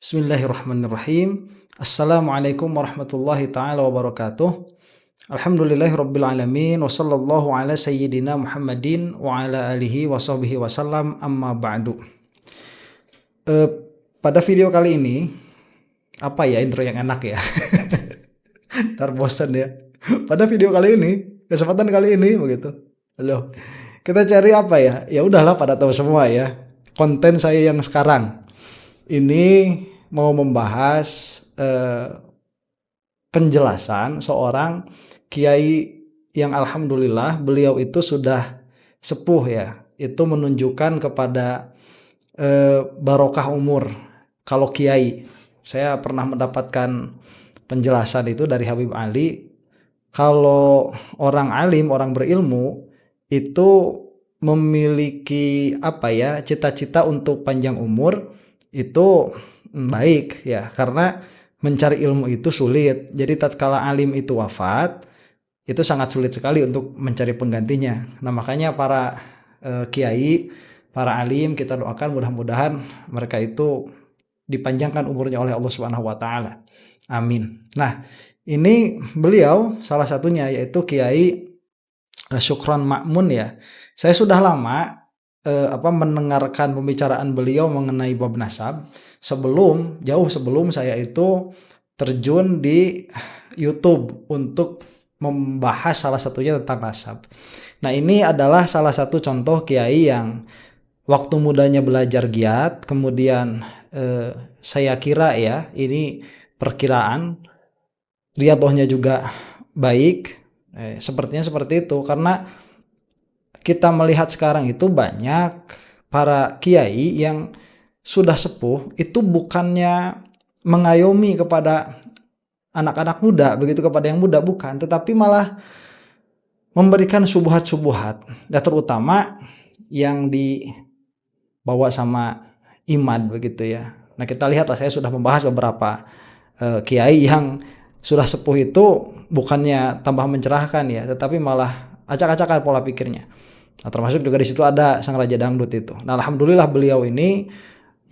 Bismillahirrahmanirrahim. Assalamualaikum warahmatullahi ta'ala wabarakatuh. Alhamdulillahirabbil alamin wa sallallahu ala sayyidina Muhammadin wa ala alihi wa sahbihi wasallam, amma ba'du. Pada video kali ini, apa ya intro yang enak ya? Ntar bosan ya. Pada video kali ini, kesempatan kali ini begitu. Halo. Kita cari apa ya? Ya udahlah, pada tahu semua ya. Konten saya yang sekarang ini mau membahas penjelasan seorang kiai yang alhamdulillah beliau itu sudah sepuh ya. Itu menunjukkan kepada barokah umur. Kalau kiai, saya pernah mendapatkan penjelasan itu dari Habib Ali. Kalau orang alim, orang berilmu itu memiliki cita-cita untuk panjang umur itu baik ya, karena mencari ilmu itu sulit. Jadi tatkala alim itu wafat, itu sangat sulit sekali untuk mencari penggantinya. Nah, makanya para kiai, para alim, kita doakan mudah-mudahan mereka itu dipanjangkan umurnya oleh Allah Subhanahu wa taala. Amin. Nah, ini beliau salah satunya yaitu Kiai Syukron Ma'mun ya. Saya sudah lama mendengarkan pembicaraan beliau mengenai bab nasab jauh sebelum saya itu terjun di YouTube untuk membahas salah satunya tentang nasab. Nah, ini adalah salah satu contoh kiai yang waktu mudanya belajar giat, kemudian saya kira ya, ini perkiraan, riyadhahnya juga baik, sepertinya seperti itu, karena kita melihat sekarang itu banyak para kiai yang sudah sepuh itu bukannya mengayomi kepada anak-anak muda, begitu kepada yang muda, bukan, tetapi malah memberikan subuhat-subuhat, dan terutama yang dibawa sama Imad begitu ya. Nah, kita lihatlah, saya sudah membahas beberapa kiai yang sudah sepuh itu bukannya tambah mencerahkan ya, tetapi malah acak-acakan pola pikirnya. Nah, termasuk juga di situ ada sang raja dangdut itu. Nah, alhamdulillah beliau ini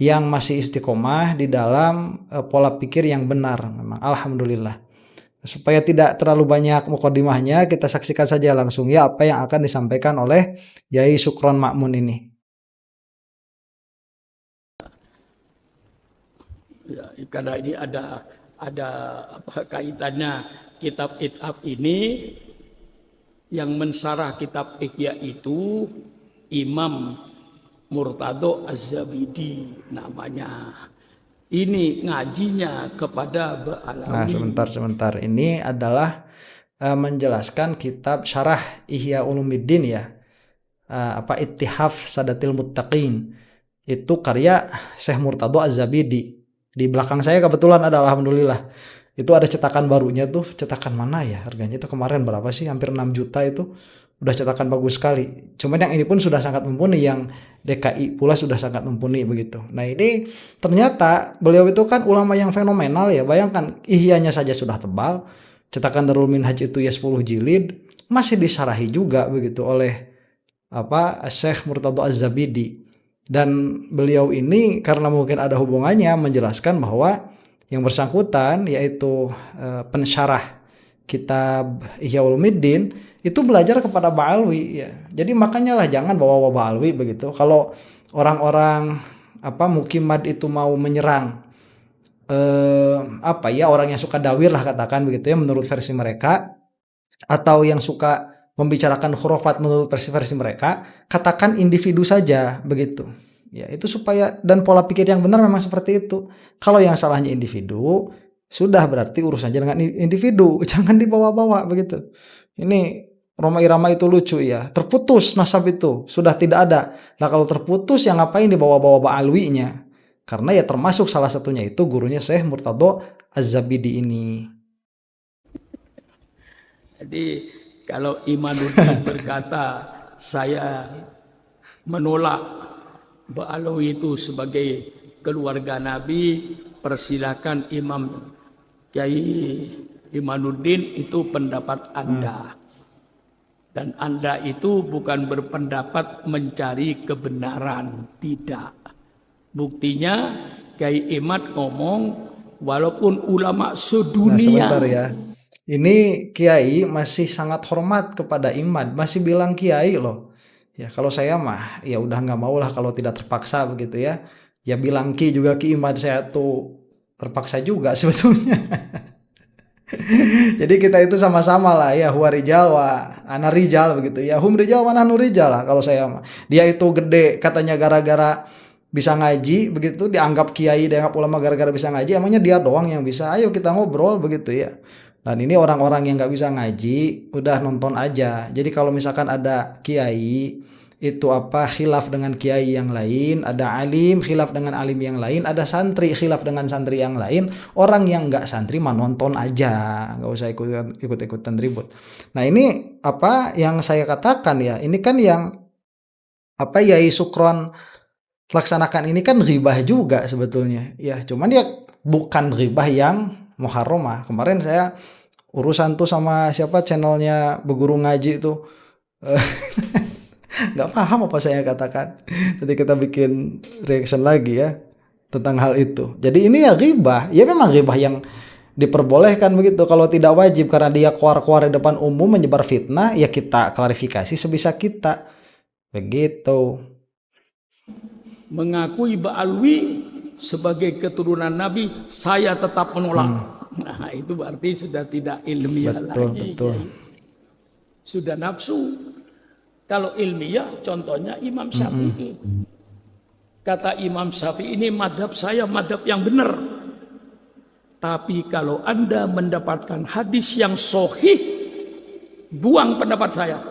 yang masih istiqomah di dalam pola pikir yang benar memang, alhamdulillah. Supaya tidak terlalu banyak mukadimahnya, kita saksikan saja langsung ya apa yang akan disampaikan oleh Kiai Syukron Ma'mun ini. Ya, karena ini ada kaitannya kitab Ithaf ini. Yang mensarah kitab Ihya itu Imam Murtado Az-Zabidi namanya. Ini ngajinya kepada Ba'alawi. Nah, sebentar. Ini adalah menjelaskan kitab Syarah Ihya Ulumuddin ya. Ittihaf Sadatil Muttaqin. Itu karya Syekh Murtado Az-Zabidi. Di belakang saya kebetulan ada, alhamdulillah. Itu ada cetakan barunya tuh, cetakan mana ya, harganya itu kemarin berapa sih, hampir 6 juta itu, udah cetakan bagus sekali. Cuman yang ini pun sudah sangat mumpuni, yang DKI pula sudah sangat mumpuni begitu. Nah, ini ternyata beliau itu kan ulama yang fenomenal ya. Bayangkan, ihyanya saja sudah tebal, cetakan Darul Minhaj itu ya 10 jilid, masih disarahi juga begitu oleh Syekh Murtado Az-Zabidi. Dan beliau ini karena mungkin ada hubungannya menjelaskan bahwa yang bersangkutan yaitu pensyarah kitab Ihya Ulumuddin itu belajar kepada Ba'alwi ya. Jadi makanya lah jangan bawa Ba'alwi begitu. Kalau orang-orang mukimad itu mau menyerang orang yang suka dawir lah katakan begitu ya menurut versi mereka, atau yang suka membicarakan khurafat menurut versi mereka, katakan individu saja begitu. Ya, itu supaya, dan pola pikir yang benar memang seperti itu. Kalau yang salahnya individu, sudah berarti urusannya dengan individu, jangan dibawa-bawa begitu. Ini Roma Irama itu lucu ya, terputus nasab itu, sudah tidak ada. Nah, kalau terputus yang ngapain dibawa-bawa Ba'alwinya? Karena ya termasuk salah satunya itu gurunya Syekh Murtado Az-Zabidi ini. Jadi kalau Imanuddin berkata saya menolak Ba'alawi itu sebagai keluarga Nabi, persilakan Imam Kiai Imanuddin, itu pendapat Anda. Dan Anda itu bukan berpendapat mencari kebenaran, tidak. Buktinya Kiai Imad ngomong, walaupun ulama Nah, sedunia. sebentar ya. Ini Kiai masih sangat hormat kepada Imad, masih bilang Kiai loh. Ya kalau saya mah ya udah nggak mau lah kalau tidak terpaksa begitu ya. Ya bilang Ki juga Ki Imad, saya tuh terpaksa juga sebetulnya. Jadi kita itu sama-sama lah ya, huwa rijal wa ana rijal begitu ya. Hum rijal wa nahnu rijal lah kalau saya mah. Dia itu gede katanya gara-gara bisa ngaji begitu, dianggap kiai, dianggap ulama gara-gara bisa ngaji. Emangnya dia doang yang bisa? Ayo kita ngobrol begitu ya. Dan ini orang-orang yang nggak bisa ngaji udah nonton aja. Jadi kalau misalkan ada kiai itu khilaf dengan kiai yang lain, ada alim khilaf dengan alim yang lain, ada santri khilaf dengan santri yang lain, orang yang nggak santri mah nonton aja, nggak usah ikut-ikutan ribut. Nah ini yang saya katakan ya, ini kan yang Yai Sukron laksanakan ini kan ghibah juga sebetulnya ya, cuman dia bukan ghibah yang muharramah. Kemarin saya urusan tuh sama siapa channelnya Beguru Ngaji itu nggak paham apa saya katakan. Nanti kita bikin reaction lagi ya tentang hal itu. Jadi ini ya ghibah, ya memang ghibah yang diperbolehkan begitu. Kalau tidak wajib karena dia keluar-keluar di depan umum menyebar fitnah, ya kita klarifikasi sebisa kita begitu. Mengakui Ba'alwi sebagai keturunan Nabi, saya tetap menolak. Nah itu berarti sudah tidak ilmiah lagi. Betul. Sudah nafsu. Kalau ilmiah contohnya Imam Syafi'i. Kata Imam Syafi'i, ini madhab saya, madhab yang benar. Tapi kalau Anda mendapatkan hadis yang sahih, buang pendapat saya.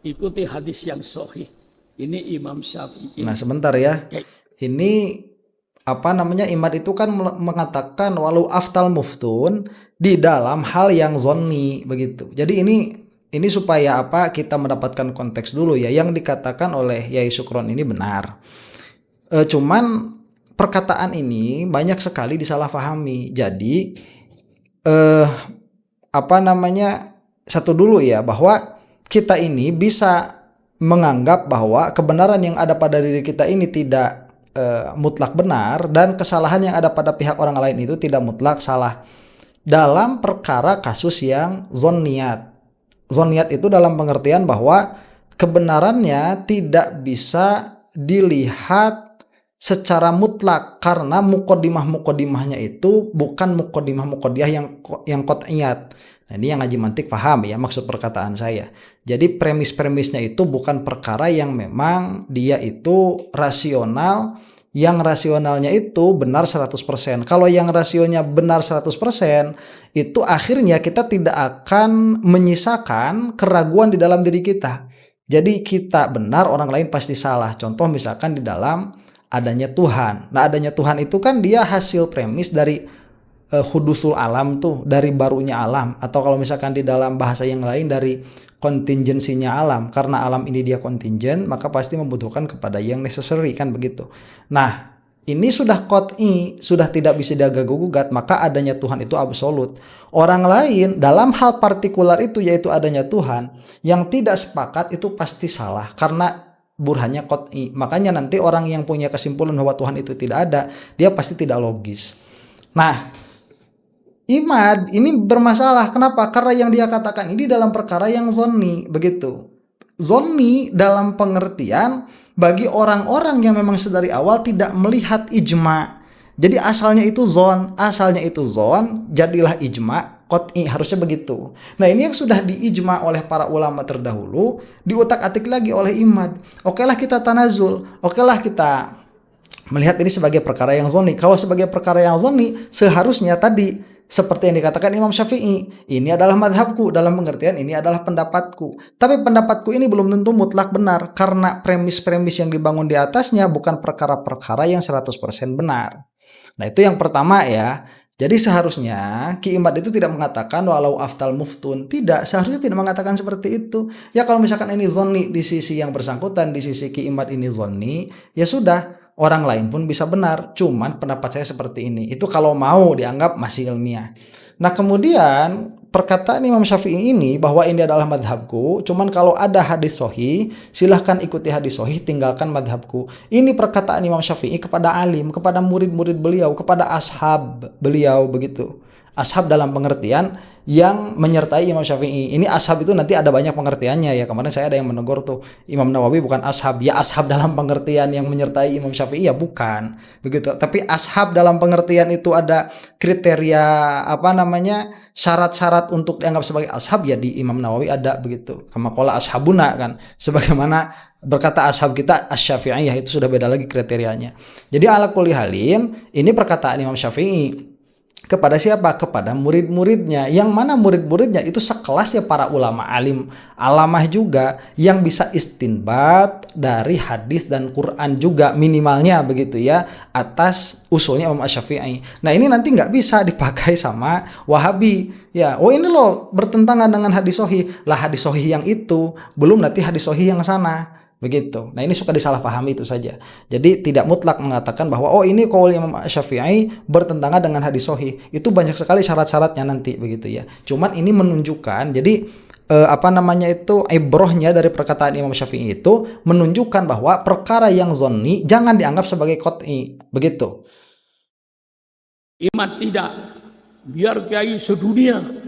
Ikuti hadis yang sahih. Ini Imam Syafi'i. Nah sebentar ya. Ini Imad itu kan mengatakan walau aftal muftun di dalam hal yang zonni begitu. Jadi ini supaya kita mendapatkan konteks dulu ya, yang dikatakan oleh Yai Sukron ini benar. Cuman perkataan ini banyak sekali disalahpahami. Jadi satu dulu ya, bahwa kita ini bisa menganggap bahwa kebenaran yang ada pada diri kita ini tidak mutlak benar, dan kesalahan yang ada pada pihak orang lain itu tidak mutlak salah dalam perkara kasus yang zonniyat. Zonniyat itu dalam pengertian bahwa kebenarannya tidak bisa dilihat secara mutlak karena muqaddimah-muqaddimahnya itu bukan muqaddimah-muqaddimah yang qat'iyat. Nah ini yang ngaji mantik paham ya maksud perkataan saya. Jadi premis-premisnya itu bukan perkara yang memang dia itu rasional, yang rasionalnya itu benar 100%. Kalau yang rasionya benar 100%, itu akhirnya kita tidak akan menyisakan keraguan di dalam diri kita. Jadi kita benar, orang lain pasti salah. Contoh misalkan di dalam adanya Tuhan. Nah adanya Tuhan itu kan dia hasil premis dari hudusul alam tuh, dari barunya alam. Atau kalau misalkan di dalam bahasa yang lain dari kontingensinya alam. Karena alam ini dia kontingen, maka pasti membutuhkan kepada yang necessary, kan begitu. Nah ini sudah qat'i, sudah tidak bisa diganggu-gugat, maka adanya Tuhan itu absolut. Orang lain dalam hal partikular itu, yaitu adanya Tuhan, yang tidak sepakat itu pasti salah karena burhannya qat'i. Makanya nanti orang yang punya kesimpulan bahwa Tuhan itu tidak ada, dia pasti tidak logis. Nah Imad ini bermasalah. Kenapa? Karena yang dia katakan ini dalam perkara yang zonni begitu. Zonni dalam pengertian bagi orang-orang yang memang sedari awal tidak melihat ijma. Jadi asalnya itu zon, jadilah ijma, qat'i, harusnya begitu. Nah ini yang sudah diijma oleh para ulama terdahulu, diutak-atik lagi oleh Imad. Okelah kita tanazul, okelah kita melihat ini sebagai perkara yang zonni. Kalau sebagai perkara yang zonni, seharusnya tadi seperti yang dikatakan Imam Syafi'i, ini adalah madhabku, dalam pengertian ini adalah pendapatku. Tapi pendapatku ini belum tentu mutlak benar, karena premis-premis yang dibangun di atasnya bukan perkara-perkara yang 100% benar. Nah itu yang pertama ya. Jadi seharusnya Ki Imad itu tidak mengatakan walau aftal muftun. Tidak, seharusnya tidak mengatakan seperti itu. Ya kalau misalkan ini zonni di sisi yang bersangkutan, di sisi Ki Imad ini zonni, ya sudah. Orang lain pun bisa benar, cuman pendapat saya seperti ini. Itu kalau mau dianggap masih ilmiah. Nah kemudian perkataan Imam Syafi'i ini bahwa ini adalah madhabku, cuman kalau ada hadis sahih silahkan ikuti hadis sahih, tinggalkan madhabku. Ini perkataan Imam Syafi'i kepada alim, kepada murid-murid beliau, kepada ashab beliau begitu. Ashab dalam pengertian yang menyertai Imam Syafi'i. Ini ashab itu nanti ada banyak pengertiannya ya. Kemarin saya ada yang menegur tuh, Imam Nawawi bukan ashab. Ya ashab dalam pengertian yang menyertai Imam Syafi'i ya bukan. Begitu. Tapi ashab dalam pengertian itu ada kriteria syarat-syarat untuk dianggap sebagai ashab ya di Imam Nawawi ada begitu. Kama qala ashabuna kan. Sebagaimana berkata ashab kita asy-Syafi'iyah itu sudah beda lagi kriterianya. Jadi ala kulli halin ini perkataan Imam Syafi'i kepada siapa? Kepada murid-muridnya. Yang mana murid-muridnya itu sekelas ya para ulama alim alamah juga yang bisa istinbat dari hadis dan Quran juga minimalnya begitu ya atas usulnya Imam Asy-Syafi'i. Nah ini nanti nggak bisa dipakai sama Wahabi ya. Oh ini loh bertentangan dengan hadis sahih. Lah hadis sahih yang itu belum nanti hadis sahih yang sana. Begitu. Nah ini suka disalahpahami itu saja. Jadi tidak mutlak mengatakan bahwa oh ini qaul Imam Syafi'i bertentangan dengan hadis sahih. Itu banyak sekali syarat-syaratnya nanti begitu ya. Cuman ini menunjukkan jadi ibrohnya dari perkataan Imam Syafi'i itu menunjukkan bahwa perkara yang zonni jangan dianggap sebagai qat'i. Begitu. Imat tidak. Biar kiai sedunia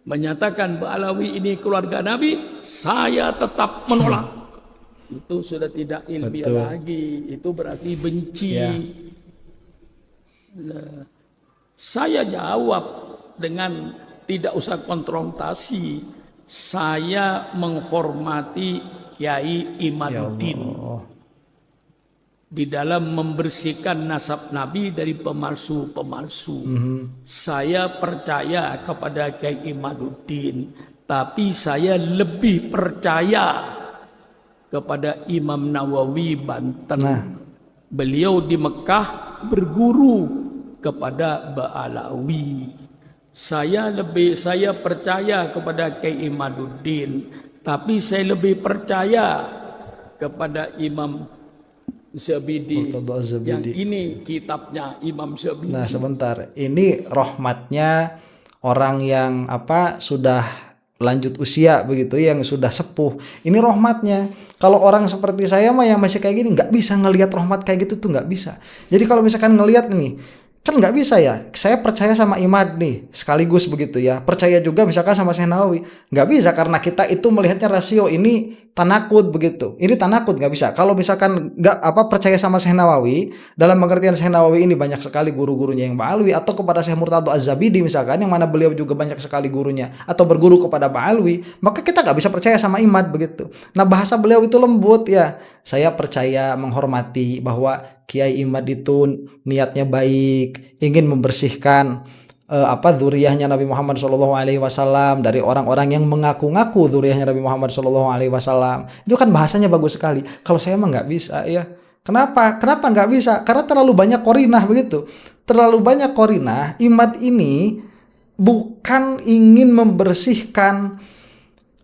menyatakan Ba'alawi ini keluarga Nabi, saya tetap menolak. Itu sudah tidak ilmiah lagi, itu berarti benci. Ya. Nah, saya jawab dengan tidak usah konfrontasi. Saya menghormati Kiai Imaduddin di dalam membersihkan nasab Nabi dari pemalsu-pemalsu. Saya percaya kepada Kiai Imaduddin, tapi saya lebih percaya kepada Imam Nawawi Banten. Beliau di Mekah berguru kepada Ba'alawi. Saya percaya kepada Kiai Imaduddin, tapi saya lebih percaya kepada Imam Zabidi. Yang ini kitabnya Imam Zabidi. Nah sebentar, ini rahmatnya orang yang sudah lanjut usia begitu, yang sudah sepuh. Ini rahmatnya. Kalau orang seperti saya mah yang masih kayak gini nggak bisa ngelihat rahmat kayak gitu tuh nggak bisa. Jadi kalau misalkan ngelihat nih kan nggak bisa ya. Saya percaya sama Imad nih sekaligus begitu ya. Percaya juga misalkan sama Syekh Nawawi. Nggak bisa karena kita itu melihatnya rasio ini tanakut begitu. Ini tanakut nggak bisa. Kalau misalkan nggak percaya sama Syekh Nawawi dalam pengertian Syekh Nawawi ini banyak sekali guru-gurunya yang Ba'alwi, atau kepada Syekh Murtadho Az-Zabidi misalkan yang mana beliau juga banyak sekali gurunya atau berguru kepada Ba'alwi, maka kita nggak bisa percaya sama Imad begitu. Nah bahasa beliau itu lembut ya. Saya percaya menghormati bahwa Kiai Imad itu niatnya baik, ingin membersihkan dzuriyahnya Nabi Muhammad SAW dari orang-orang yang mengaku-ngaku dzuriyahnya Nabi Muhammad SAW. Itu kan bahasanya bagus sekali. Kalau saya mah nggak bisa ya. Kenapa nggak bisa? Karena terlalu banyak qarinah begitu. Terlalu banyak qarinah. Imad ini bukan ingin membersihkan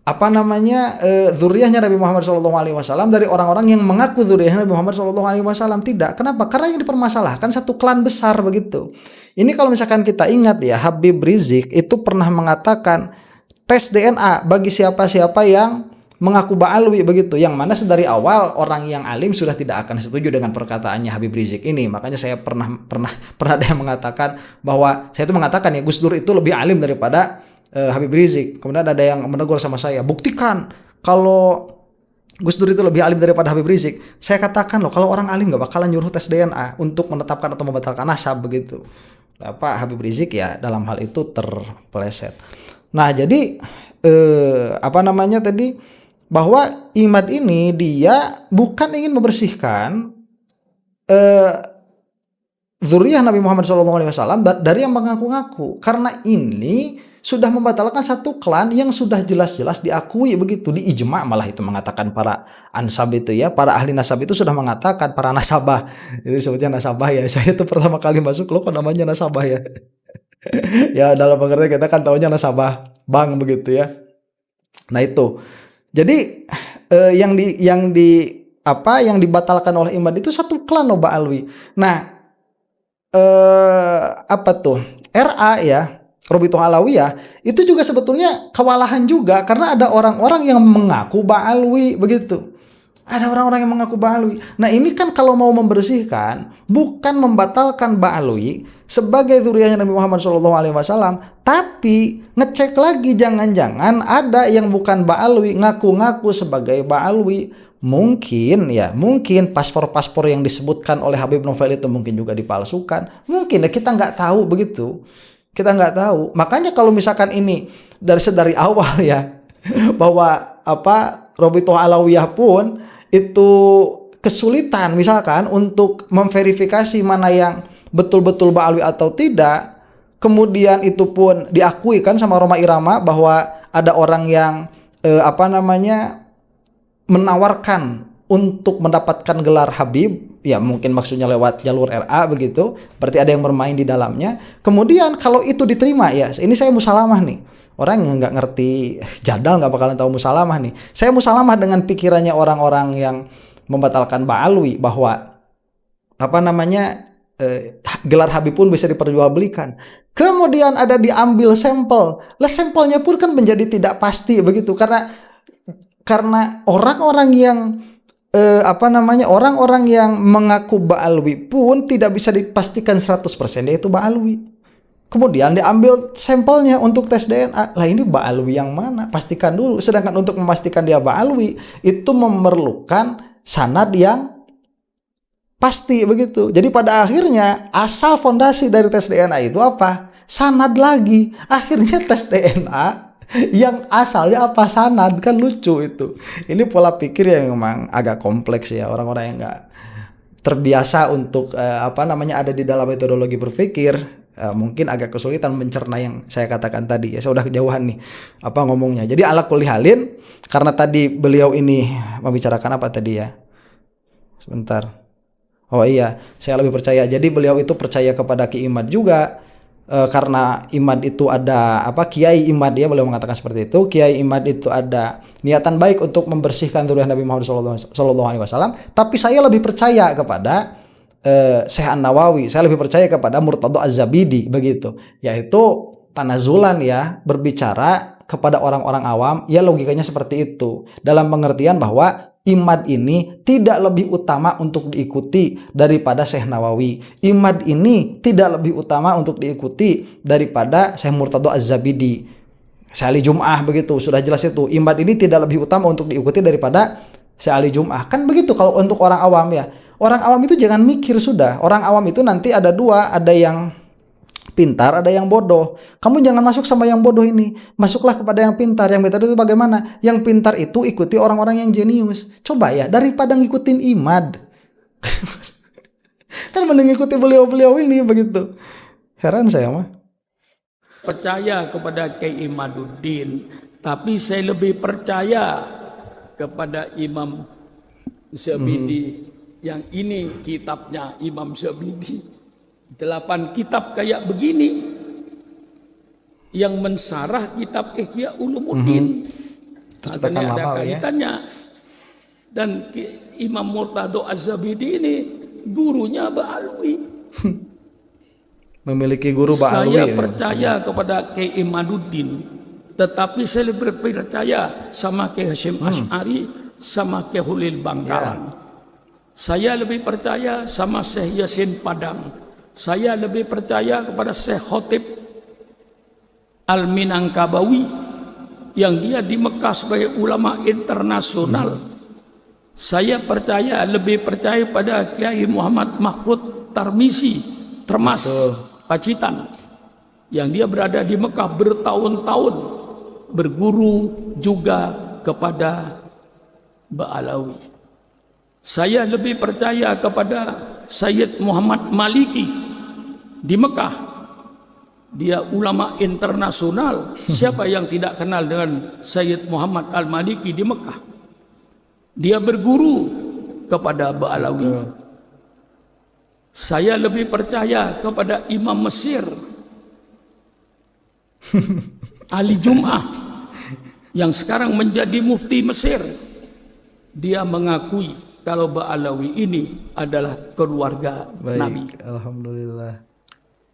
dzurriyyahnya Nabi Muhammad SAW dari orang-orang yang mengaku dzurriyyah Nabi Muhammad SAW. Tidak. Kenapa? Karena yang dipermasalahkan satu klan besar begitu. Ini kalau misalkan kita ingat ya, Habib Rizik itu pernah mengatakan tes DNA bagi siapa-siapa yang mengaku Ba'alwi begitu. Yang mana sedari awal orang yang alim sudah tidak akan setuju dengan perkataannya Habib Rizik ini. Makanya saya pernah ada yang mengatakan bahwa saya itu mengatakan ya Gus Dur itu lebih alim daripada Habib Rizik. Kemudian ada yang menegur sama saya, buktikan kalau Gus Dur itu lebih alim daripada Habib Rizik. Saya katakan loh, kalau orang alim gak bakalan nyuruh tes DNA untuk menetapkan atau membatalkan nasab begitu. Habib Rizik ya dalam hal itu terpeleset. Nah jadi tadi bahwa Imad ini dia bukan ingin membersihkan dzurriyyah Nabi Muhammad SAW dari yang mengaku-ngaku, karena ini sudah membatalkan satu klan yang sudah jelas-jelas diakui begitu, di ijma malah itu mengatakan para ansab itu ya, para ahli nasab itu sudah mengatakan, para nasabah itu disebutnya nasabah ya. Saya tuh pertama kali masuk loh kok namanya nasabah ya. Ya dalam pengertian kita kan taunya nasabah bank begitu ya. Nah itu jadi yang dibatalkan oleh Imad itu satu klan loh Ba'alwi. Nah RA ya, Robitoh Alawiyah itu juga sebetulnya kewalahan juga karena ada orang-orang yang mengaku Ba'alwi begitu. Ada orang-orang yang mengaku Ba'alwi. Nah ini kan kalau mau membersihkan bukan membatalkan Ba'alwi sebagai zuriyahnya Nabi Muhammad SAW, tapi ngecek lagi jangan-jangan ada yang bukan Ba'alwi ngaku-ngaku sebagai Ba'alwi. Mungkin paspor-paspor yang disebutkan oleh Habib Novel itu mungkin juga dipalsukan. Mungkin ya, kita nggak tahu begitu. Kita nggak tahu. Makanya kalau misalkan ini dari awal ya bahwa Robitoh Alawiyah pun itu kesulitan misalkan untuk memverifikasi mana yang betul-betul Ba'alwi atau tidak. Kemudian itu pun diakui kan sama Roma Irama bahwa ada orang yang menawarkan untuk mendapatkan gelar Habib, ya mungkin maksudnya lewat jalur RA begitu, berarti ada yang bermain di dalamnya. Kemudian kalau itu diterima, ya ini saya musalamah nih, orang yang nggak ngerti jadal nggak bakalan tahu musalamah nih. Saya musalamah dengan pikirannya orang-orang yang membatalkan Ba'alwi bahwa gelar Habib pun bisa diperjualbelikan. Kemudian ada diambil sampel, lah sampelnya pun kan menjadi tidak pasti begitu karena orang-orang yang orang-orang yang mengaku Ba'alwi pun tidak bisa dipastikan 100% dia itu Ba'alwi. Kemudian diambil sampelnya untuk tes DNA. Lah ini Ba'alwi yang mana? Pastikan dulu. Sedangkan untuk memastikan dia Ba'alwi itu memerlukan sanad yang pasti begitu. Jadi pada akhirnya asal fondasi dari tes DNA itu apa? Sanad lagi. Akhirnya tes DNA yang asalnya apa? Sanad. Kan lucu itu. Ini pola pikir yang memang agak kompleks ya, orang-orang yang nggak terbiasa untuk ada di dalam metodologi berpikir mungkin agak kesulitan mencerna yang saya katakan tadi ya. Saya udah kejauhan nih ngomongnya. Jadi ala kulli halin, karena tadi beliau ini membicarakan apa tadi ya? Sebentar. Oh iya, saya lebih percaya. Jadi beliau itu percaya kepada Ki Imad juga. Karena Imad itu ada Kiai Imad, ya beliau mengatakan seperti itu. Kiai Imad itu ada niatan baik untuk membersihkan zuriyah Nabi Muhammad SAW. Tapi saya lebih percaya kepada Syekh An-Nawawi. Saya lebih percaya kepada Murtadho Az-Zabidi begitu. Yaitu tanazulan ya, berbicara kepada orang-orang awam. Ya logikanya seperti itu. Dalam pengertian bahwa Imad ini tidak lebih utama untuk diikuti daripada Syekh Nawawi. Imad ini tidak lebih utama untuk diikuti daripada Syekh Murtadho Az-Zabidi. Syekh Ali Jum'ah begitu, sudah jelas itu. Imad ini tidak lebih utama untuk diikuti daripada Syekh Ali Jum'ah. Kan begitu kalau untuk orang awam ya. Orang awam itu jangan mikir sudah. Orang awam itu nanti ada dua, ada yang pintar, ada yang bodoh. Kamu jangan masuk sama yang bodoh ini. Masuklah kepada yang pintar. Yang pintar itu bagaimana? Yang pintar itu ikuti orang-orang yang jenius. Coba ya, daripada ngikutin Imad. Kan mending ngikuti beliau-beliau ini begitu. Heran saya mah. Percaya kepada Kiai Imaduddin, tapi saya lebih percaya kepada Imam Zabidi. Yang ini kitabnya Imam Zabidi. 8 kitab kayak begini yang mensarah kitab Ihya Ulumuddin. Cetakan ada lama kaitannya ya. Dan Imam Murtadho Az-Zabidi ini gurunya Ba'alwi. Memiliki guru Ba'alwi. Saya percaya kepada Kiai Imaduddin, tetapi saya lebih percaya sama Kiai Hasyim Asy'ari, sama Kiai Hulil Bangkalan. Saya lebih percaya sama Syekh Yasin Padang. Saya lebih percaya kepada Syekh Khotib Al-Minangkabawi yang dia di Mekah sebagai ulama internasional. Saya lebih percaya pada Kiai Muhammad Mahfud Tarmisi Termas Pacitan yang dia berada di Mekah bertahun-tahun berguru juga kepada Ba'alawi. Saya lebih percaya kepada Sayyid Muhammad Maliki di Mekah. Dia ulama internasional. Siapa yang tidak kenal dengan Sayyid Muhammad Al-Maliki di Mekah? Dia berguru kepada Ba'alawi. Saya lebih percaya kepada Imam Mesir Ali Jum'ah yang sekarang menjadi mufti Mesir. Dia mengakui kalau Ba'alawi ini adalah keluarga Nabi. Alhamdulillah.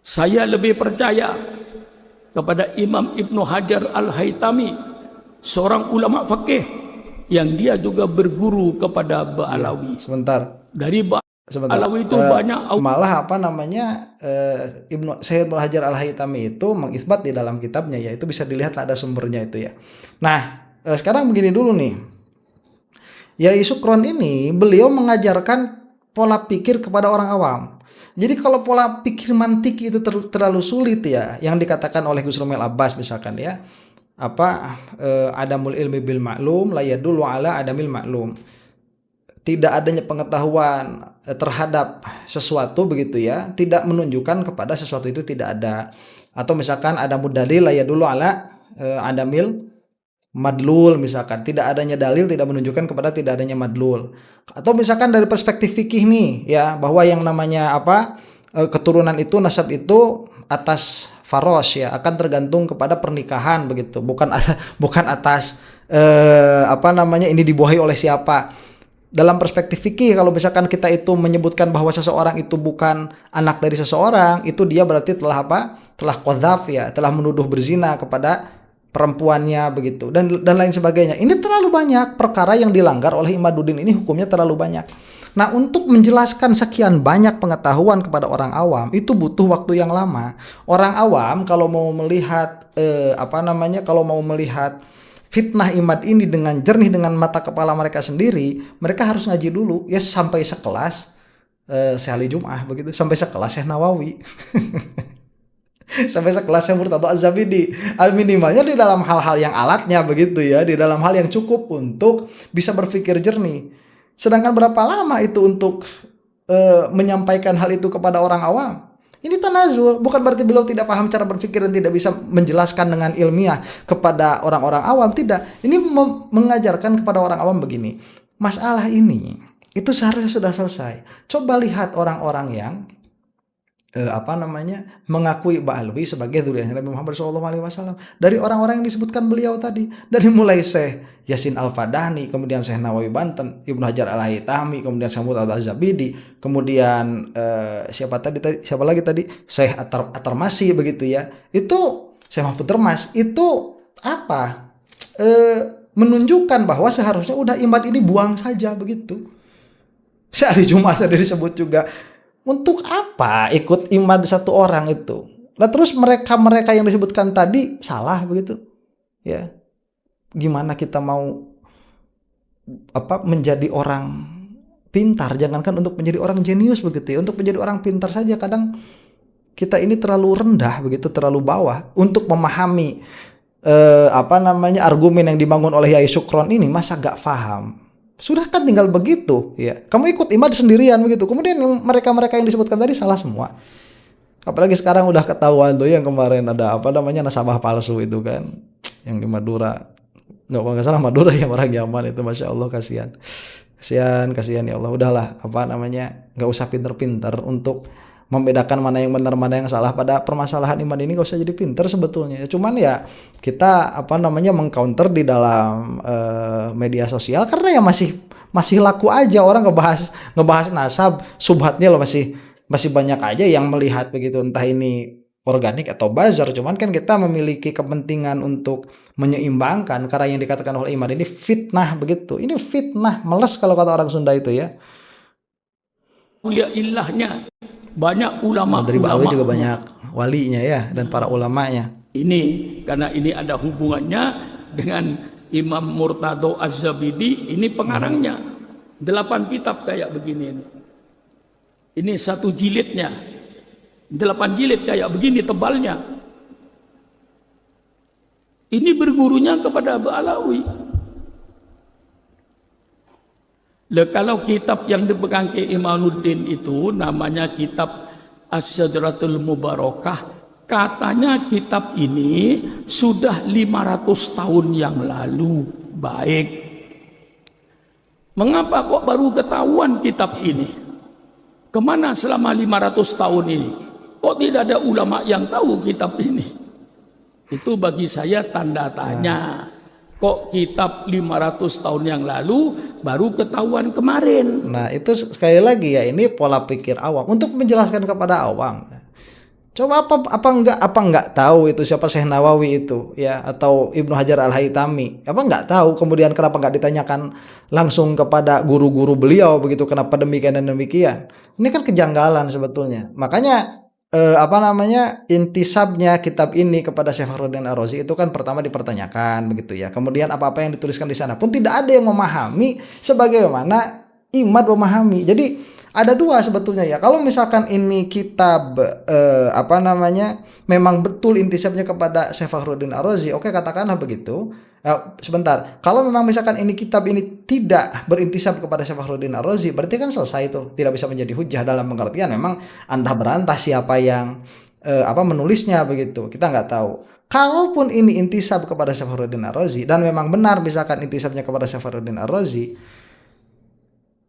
Saya lebih percaya kepada Imam Ibnu Hajar Al-Haytami, seorang ulama fikih yang dia juga berguru kepada Ba'alawi. Sebentar. Dari Ba'alawi itu banyak malah apa namanya Syekh Ibnu Hajar Al-Haytami itu mengisbat di dalam kitabnya, ya itu bisa dilihat ada sumbernya itu ya. Nah, sekarang begini dulu nih. Yai Syukron ini beliau mengajarkan pola pikir kepada orang awam. Jadi kalau pola pikir mantiki itu terlalu sulit ya, yang dikatakan oleh Gus Romel Abbas misalkan ya, adamul ilmi bil ma'lum la yadullu ala adamil ma'lum. Tidak adanya pengetahuan terhadap sesuatu begitu ya, tidak menunjukkan kepada sesuatu itu tidak ada. Atau misalkan adamud dalil la yadullu ala adamil madlul, misalkan tidak adanya dalil tidak menunjukkan kepada tidak adanya madlul. Atau misalkan dari perspektif fikih nih ya, bahwa yang namanya keturunan itu, nasab itu atas faros ya, akan tergantung kepada pernikahan begitu, bukan atas ini dibuahi oleh siapa. Dalam perspektif fikih kalau misalkan kita itu menyebutkan bahwa seseorang itu bukan anak dari seseorang, itu dia berarti telah qadzaf ya, telah menuduh berzina kepada perempuannya begitu, dan lain sebagainya. Ini terlalu banyak perkara yang dilanggar oleh Imaduddin, ini hukumnya terlalu banyak. Nah, untuk menjelaskan sekian banyak pengetahuan kepada orang awam itu butuh waktu yang lama. Orang awam kalau mau melihat kalau mau melihat fitnah Imad ini dengan jernih dengan mata kepala mereka sendiri, mereka harus ngaji dulu ya, sampai sekelas Syekh Ali Jum'ah begitu, sampai sekelas Syekh Nawawi. Sampai sekelas yang Murtadho Az-Zabidi, minimalnya di dalam hal-hal yang alatnya begitu ya, di dalam hal yang cukup untuk bisa berpikir jernih. Sedangkan berapa lama itu untuk menyampaikan hal itu kepada orang awam? Ini tanazul, bukan berarti beliau tidak paham cara berpikir dan tidak bisa menjelaskan dengan ilmiah kepada orang-orang awam, tidak. Ini mengajarkan kepada orang awam begini, masalah ini itu seharusnya sudah selesai. Coba lihat orang-orang yang mengakui Ba'alawi sebagai dzurriyyah Nabi Muhammad SAW, dari orang-orang yang disebutkan beliau tadi, dari mulai Syekh Yasin Al-Fadani, kemudian Syekh Nawawi Banten, Ibnu Hajar Al-Haytami, kemudian Syekh Murtadho Az-Zabidi, kemudian siapa lagi tadi Syekh At-Tarmasi begitu ya. Itu Syekh Mahfud Termas itu menunjukkan bahwa seharusnya udah Imad ini buang saja begitu. Syekh Ali Jum'ah tadi disebut juga. Untuk apa ikut imad satu orang itu? Nah terus mereka yang disebutkan tadi salah begitu, ya. Gimana kita mau menjadi orang pintar? Jangankan untuk menjadi orang jenius begitu ya. Untuk menjadi orang pintar saja kadang kita ini terlalu rendah begitu, terlalu bawah untuk memahami argumen yang dibangun oleh Yai Syukron ini. Masa gak paham? Sudah kan tinggal begitu ya. Kamu ikut imad sendirian begitu. Kemudian mereka yang disebutkan tadi salah semua. Apalagi sekarang udah ketahuan tuh yang kemarin ada nasabah palsu itu kan, yang di Madura. Kalau nggak salah Madura yang orang Yaman itu, masya Allah, kasihan ya Allah. Udahlah nggak usah pinter-pinter untuk membedakan mana yang benar mana yang salah pada permasalahan iman ini. Gak usah jadi pinter sebetulnya. Cuman ya kita mengcounter di dalam media sosial karena ya masih laku aja orang ngebahas nasab, subhatnya loh masih banyak aja yang melihat begitu, entah ini organik atau bazar. Cuman kan kita memiliki kepentingan untuk menyeimbangkan, karena yang dikatakan oleh Imam ini fitnah begitu. Ini fitnah, meles kalau kata orang Sunda itu ya. Mulia ilahnya banyak ulama. Dari Ba'alawi juga banyak walinya ya, dan para ulamanya. Ini karena ini ada hubungannya dengan Imam Murtadho Az-Zabidi, ini pengarangnya 8 kitab kayak begini. Ini 1 jilidnya 8 jilid kayak begini tebalnya. Ini bergurunya kepada Ba'alawi. Kalau kitab yang dipegang ke Imaduddin itu namanya kitab As-Sadratul Mubarakah, katanya kitab ini sudah 500 tahun yang lalu. Baik, mengapa kok baru ketahuan kitab ini? Kemana selama 500 tahun ini? Kok tidak ada ulama yang tahu kitab ini? Itu bagi saya tanda tanya. Kok kitab 500 tahun yang lalu baru ketahuan kemarin? Nah itu sekali lagi ya, ini pola pikir awam. Untuk menjelaskan kepada awam, Coba apa enggak tahu itu siapa Syekh Nawawi itu ya, atau Ibnu Hajar Al-Haytami? Apa enggak tahu? Kemudian kenapa enggak ditanyakan langsung kepada guru-guru beliau begitu, kenapa demikian dan demikian? Ini kan kejanggalan sebetulnya. Makanya intisabnya kitab ini kepada Syekh Fakhruddin Ar-Razi itu kan pertama dipertanyakan begitu ya. Kemudian apa-apa yang dituliskan di sana pun tidak ada yang memahami sebagaimana Imad memahami. Jadi ada dua sebetulnya ya. Kalau misalkan ini kitab memang betul intisabnya kepada Syekh Fakhruddin Ar-Razi, oke, katakanlah begitu. Sebentar. Kalau memang misalkan ini kitab ini tidak berintisab kepada Syekh Fakhruddin Ar-Razi, berarti kan selesai itu, tidak bisa menjadi hujah dalam pengertian memang antah berantah siapa yang menulisnya begitu. Kita nggak tahu. Kalaupun ini intisab kepada Syekh Fakhruddin Ar-Razi dan memang benar misalkan intisabnya kepada Syekh Fakhruddin Ar-Razi,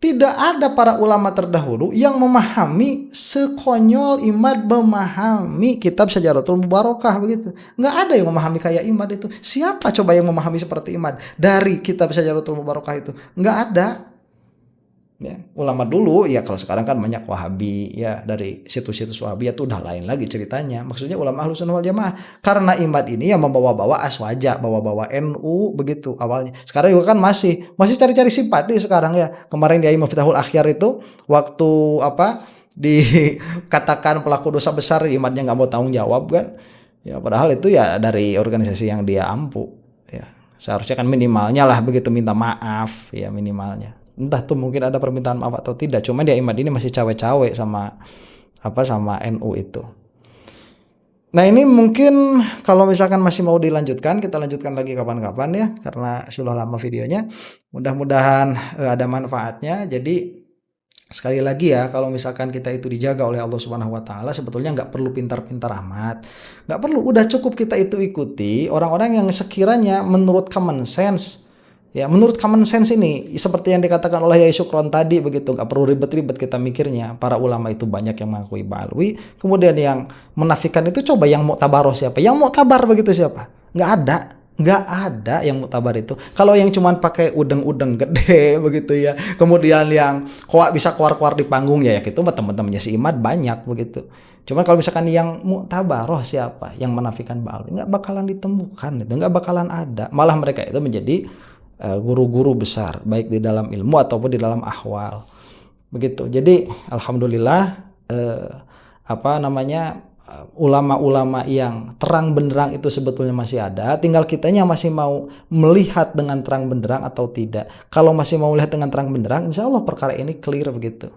tidak ada para ulama terdahulu yang memahami sekonyol Imad memahami kitab Syajaratul Mubarakah begitu. Nggak ada yang memahami kayak Imad itu. Siapa coba yang memahami seperti Imad dari kitab Syajaratul Mubarakah itu? Nggak ada. Ya, ulama dulu ya, kalau sekarang kan banyak Wahabi ya, dari situs-situs Wahabi itu udah lain lagi ceritanya. Maksudnya ulama Ahlussunnah wal Jamaah, karena Imad ini yang membawa-bawa Aswaja, bawa-bawa NU begitu awalnya. Sekarang juga kan masih cari-cari simpati sekarang ya. Kemarin di Miftahul Akhyar itu waktu dikatakan pelaku dosa besar, Imadnya nggak mau tanggung jawab kan. Ya padahal itu ya dari organisasi yang dia ampu ya. Seharusnya kan minimalnya lah begitu minta maaf ya, minimalnya. Entah tuh mungkin ada permintaan maaf atau tidak, cuma dia Imad ini masih cawe-cawe sama NU itu. Nah ini mungkin kalau misalkan masih mau dilanjutkan, kita lanjutkan lagi kapan-kapan ya, karena sudah lama videonya. Mudah-mudahan ada manfaatnya. Jadi sekali lagi ya, kalau misalkan kita itu dijaga oleh Allah Subhanahu Wa Taala, sebetulnya nggak perlu pintar-pintar amat, nggak perlu. Udah cukup kita itu ikuti orang-orang yang sekiranya menurut common sense. Ya, menurut common sense ini seperti yang dikatakan oleh Yai Syukron tadi begitu, nggak perlu ribet-ribet kita mikirnya. Para ulama itu banyak yang mengakui Ba'alwi, kemudian yang menafikan itu coba yang muktabaroh siapa? Yang muktabar begitu siapa? Nggak ada yang muktabar itu. Kalau yang cuman pakai udeng-udeng gede begitu ya, kemudian yang bisa keluar-keluar di panggung ya itu teman-temannya si Imad banyak begitu. Cuman kalau misalkan yang muktabaroh siapa? Yang menafikan Ba'alwi, nggak bakalan ditemukan itu, nggak bakalan ada. Malah mereka itu menjadi guru-guru besar baik di dalam ilmu ataupun di dalam ahwal begitu. Jadi alhamdulillah ulama-ulama yang terang benderang itu sebetulnya masih ada, tinggal kitanya masih mau melihat dengan terang benderang atau tidak. Kalau masih mau melihat dengan terang benderang, insya Allah perkara ini clear begitu.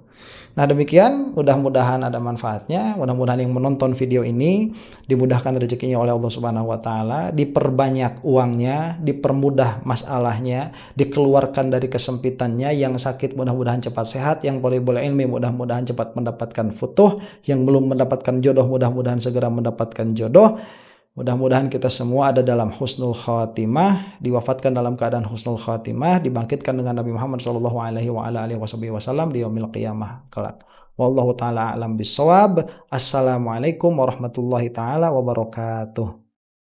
Nah demikian, mudah-mudahan ada manfaatnya, mudah-mudahan yang menonton video ini dimudahkan rezekinya oleh Allah Subhanahu Wa Taala, diperbanyak uangnya, dipermudah masalahnya, dikeluarkan dari kesempitannya, yang sakit mudah-mudahan cepat sehat, yang boleh ilmi mudah-mudahan cepat mendapatkan futuh, yang belum mendapatkan jodoh mudah-mudahan segera mendapatkan jodoh. Mudah-mudahan kita semua ada dalam husnul khatimah, diwafatkan dalam keadaan husnul khatimah, dibangkitkan dengan Nabi Muhammad sallallahu alaihi wasallam di yaumil qiyamah kelak. Wallahu taala alam bisawab. Assalamualaikum warahmatullahi taala wabarakatuh.